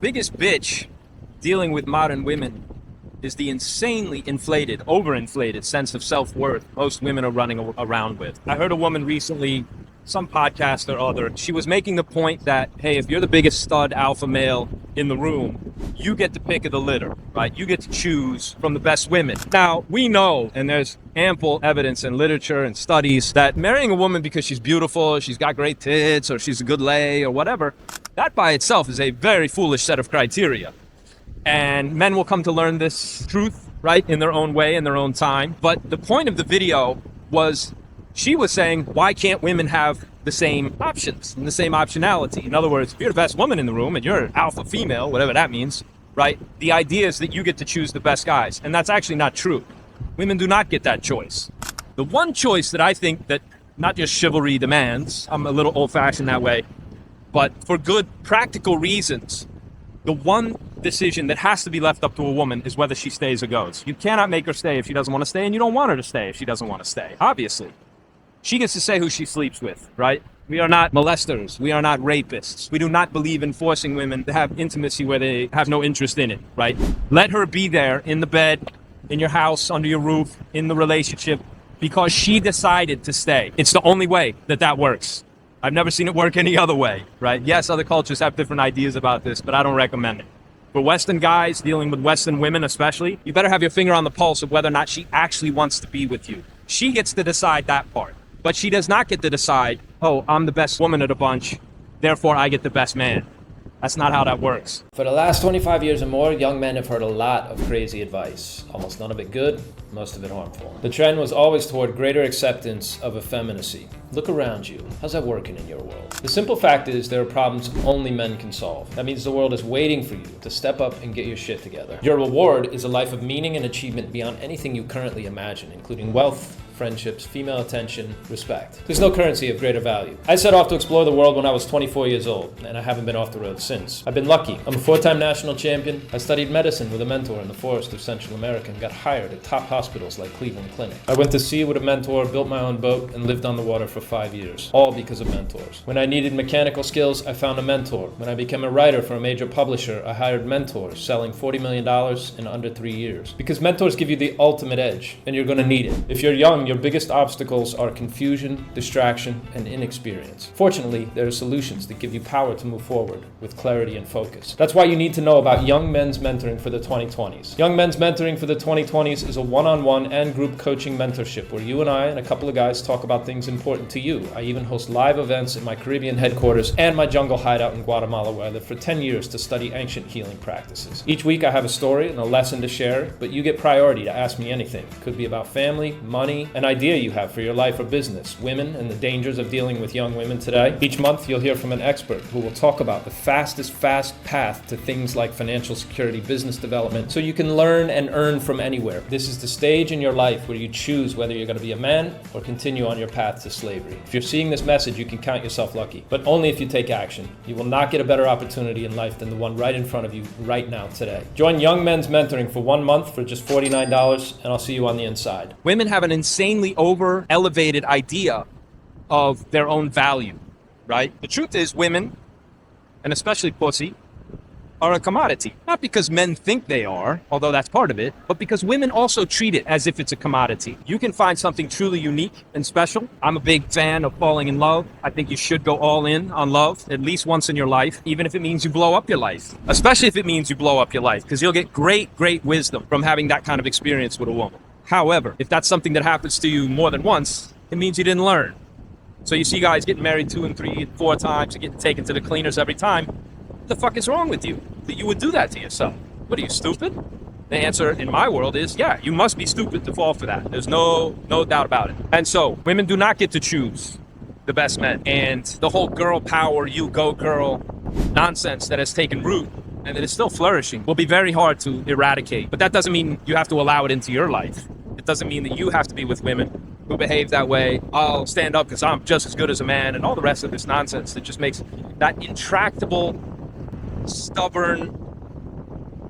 Biggest bitch dealing with modern women is the insanely inflated, overinflated sense of self-worth most women are running around with. I heard a woman recently, some podcast or other, she was making the point that, hey, if you're the biggest stud alpha male in the room, you get the pick of the litter, right? You get to choose from the best women. Now, we know, and there's ample evidence in literature and studies, that marrying a woman because she's beautiful, she's got great tits, or she's a good lay, or whatever, that by itself is a very foolish set of criteria. And men will come to learn this truth, right, in their own way, in their own time. But the point of the video was, she was saying, why can't women have the same options and the same optionality? In other words, if you're the best woman in the room and you're an alpha female, whatever that means, right, the idea is that you get to choose the best guys. And that's actually not true. Women do not get that choice. The one choice that I think that not just chivalry demands, I'm a little old-fashioned that way, but for good practical reasons, the one decision that has to be left up to a woman is whether she stays or goes. You cannot make her stay if she doesn't want to stay, and you don't want her to stay if she doesn't want to stay, obviously. She gets to say who she sleeps with, right? We are not molesters. We are not rapists. We do not believe in forcing women to have intimacy where they have no interest in it, right? Let her be there in the bed, in your house, under your roof, in the relationship, because she decided to stay. It's the only way that that works. I've never seen it work any other way, right? Yes, other cultures have different ideas about this, but I don't recommend it. For Western guys dealing with Western women especially, you better have your finger on the pulse of whether or not she actually wants to be with you. She gets to decide that part, but she does not get to decide, oh, I'm the best woman of the bunch, therefore I get the best man. That's not how that works. For the last 25 years or more, young men have heard a lot of crazy advice. Almost none of it good, most of it harmful. The trend was always toward greater acceptance of effeminacy. Look around you. How's that working in your world? The simple fact is there are problems only men can solve. That means the world is waiting for you to step up and get your shit together. Your reward is a life of meaning and achievement beyond anything you currently imagine, including wealth, friendships, female attention, respect. There's no currency of greater value. I set off to explore the world when I was 24 years old, and I haven't been off the road since. I've been lucky. I'm a 4-time national champion. I studied medicine with a mentor in the forest of Central America and got hired at top hospitals like Cleveland Clinic. I went to sea with a mentor, built my own boat, and lived on the water for 5 years, all because of mentors. When I needed mechanical skills, I found a mentor. When I became a writer for a major publisher, I hired mentors, selling $40 million in under 3 years. Because mentors give you the ultimate edge, and you're going to need it. If you're young, your biggest obstacles are confusion, distraction, and inexperience. Fortunately, there are solutions that give you power to move forward with clarity and focus. That's why you need to know about Young Men's Mentoring for the 2020s. Young Men's Mentoring for the 2020s is a one-on-one and group coaching mentorship where you and I and a couple of guys talk about things important to you. I even host live events at my Caribbean headquarters and my jungle hideout in Guatemala, where I lived for 10 years to study ancient healing practices. Each week I have a story and a lesson to share, but you get priority to ask me anything. It could be about family, money, an idea you have for your life or business, women and the dangers of dealing with young women today. Each month you'll hear from an expert who will talk about the fast path to things like financial security, business development, so you can learn and earn from anywhere. This is the stage in your life where you choose whether you're going to be a man or continue on your path to slavery. If you're seeing this message, you can count yourself lucky, but only if you take action. You will not get a better opportunity in life than the one right in front of you right now today. Join Young Men's Mentoring for 1 month for just $49, and I'll see you on the inside. Women have an insanely over-elevated idea of their own value, right? The truth is women, and especially pussy, are a commodity. Not because men think they are, although that's part of it, but because women also treat it as if it's a commodity. You can find something truly unique and special. I'm a big fan of falling in love. I think you should go all in on love at least once in your life, even if it means you blow up your life. Especially if it means you blow up your life, because you'll get great wisdom from having that kind of experience with a woman. However, if that's something that happens to you more than once, it means you didn't learn. So you see guys getting married 2 and 3 and 4 times and getting taken to the cleaners every time. What the fuck is wrong with you that you would do that to yourself? What are you, stupid? The answer in my world is, yeah, you must be stupid to fall for that. There's no doubt about it. And so women do not get to choose the best men. And the whole girl power, you go girl nonsense that has taken root and that is still flourishing will be very hard to eradicate. But that doesn't mean you have to allow it into your life. It doesn't mean that you have to be with women who behave that way. I'll stand up because I'm just as good as a man, and all the rest of this nonsense that just makes that intractable, stubborn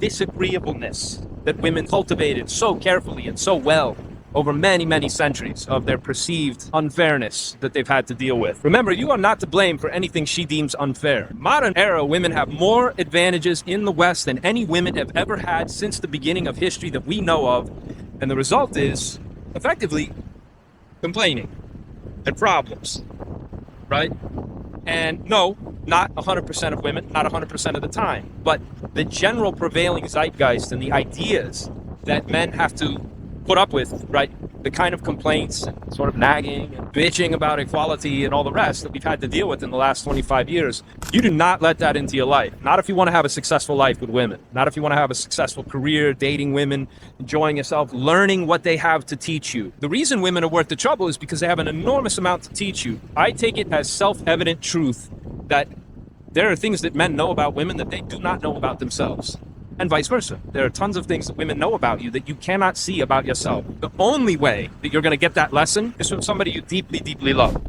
disagreeableness that women cultivated so carefully and so well over many, many centuries of their perceived unfairness that they've had to deal with. Remember, you are not to blame for anything she deems unfair. Modern era women have more advantages in the West than any women have ever had since the beginning of history that we know of. And the result is, effectively, complaining and problems, right? And no, not 100% of women, not 100% of the time, but the general prevailing zeitgeist and the ideas that men have to put up with, right? The kind of complaints and sort of nagging and bitching about equality and all the rest that we've had to deal with in the last 25 years. You do not let that into your life. Not if you want to have a successful life with women. Not if you want to have a successful career, dating women, enjoying yourself, learning what they have to teach you. The reason women are worth the trouble is because they have an enormous amount to teach you. I take it as self-evident truth that there are things that men know about women that they do not know about themselves. And vice versa. There are tons of things that women know about you that you cannot see about yourself. The only way that you're going to get that lesson is from somebody you deeply, deeply love.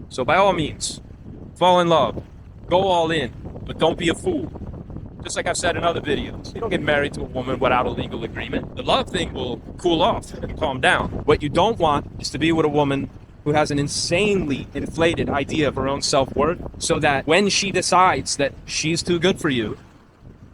So by all means, fall in love, go all in, but don't be a fool. Just like I've said in other videos, you don't get married to a woman without a legal agreement. The love thing will cool off and calm down. What you don't want is to be with a woman who has an insanely inflated idea of her own self-worth, so that when she decides that she's too good for you,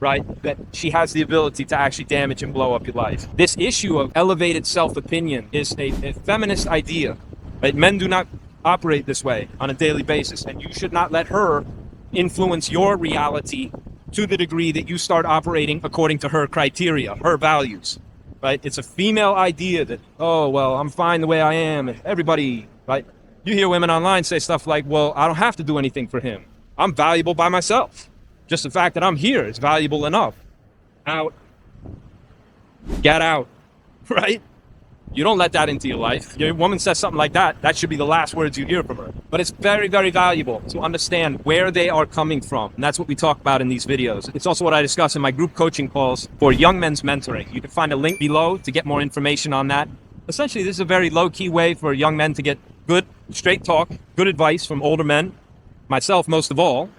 right, that she has the ability to actually damage and blow up your life. This issue of elevated self-opinion is a feminist idea, right? Men do not operate this way on a daily basis, and you should not let her influence your reality to the degree that you start operating according to her criteria, her values, right? It's a female idea that, oh, well, I'm fine the way I am, and everybody, right? You hear women online say stuff like, well, I don't have to do anything for him. I'm valuable by myself. Just the fact that I'm here is valuable enough. Out. Get out. Right? You don't let that into your life. Your woman says something like that, that should be the last words you hear from her. But it's very, very valuable to understand where they are coming from. And that's what we talk about in these videos. It's also what I discuss in my group coaching calls for young men's mentoring. You can find a link below to get more information on that. Essentially, this is a very low-key way for young men to get good, straight talk, good advice from older men, myself most of all.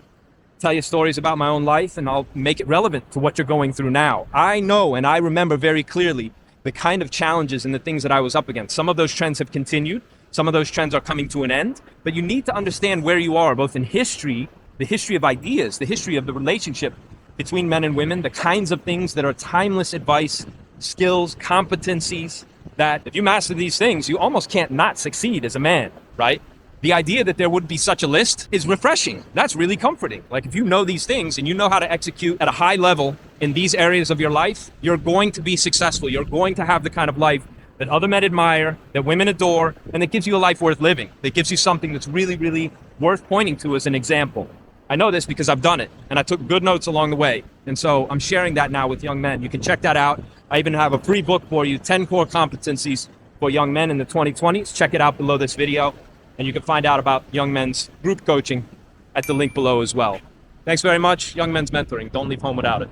Tell you stories about my own life, and I'll make it relevant to what you're going through now. I know and I remember very clearly the kind of challenges and the things that I was up against. Some of those trends have continued. Some of those trends are coming to an end. But you need to understand where you are, both in history, the history of ideas, the history of the relationship between men and women, the kinds of things that are timeless advice, skills, competencies, that if you master these things, you almost can't not succeed as a man, right? The idea that there would be such a list is refreshing. That's really comforting. Like, if you know these things and you know how to execute at a high level in these areas of your life, you're going to be successful. You're going to have the kind of life that other men admire, that women adore, and that gives you a life worth living. That gives you something that's really, really worth pointing to as an example. I know this because I've done it, and I took good notes along the way. And so I'm sharing that now with young men. You can check that out. I even have a free book for you, 10 core competencies for young men in the 2020s. Check it out below this video. And you can find out about Young Men's group coaching at the link below as well. Thanks very much. Young Men's Mentoring. Don't leave home without it.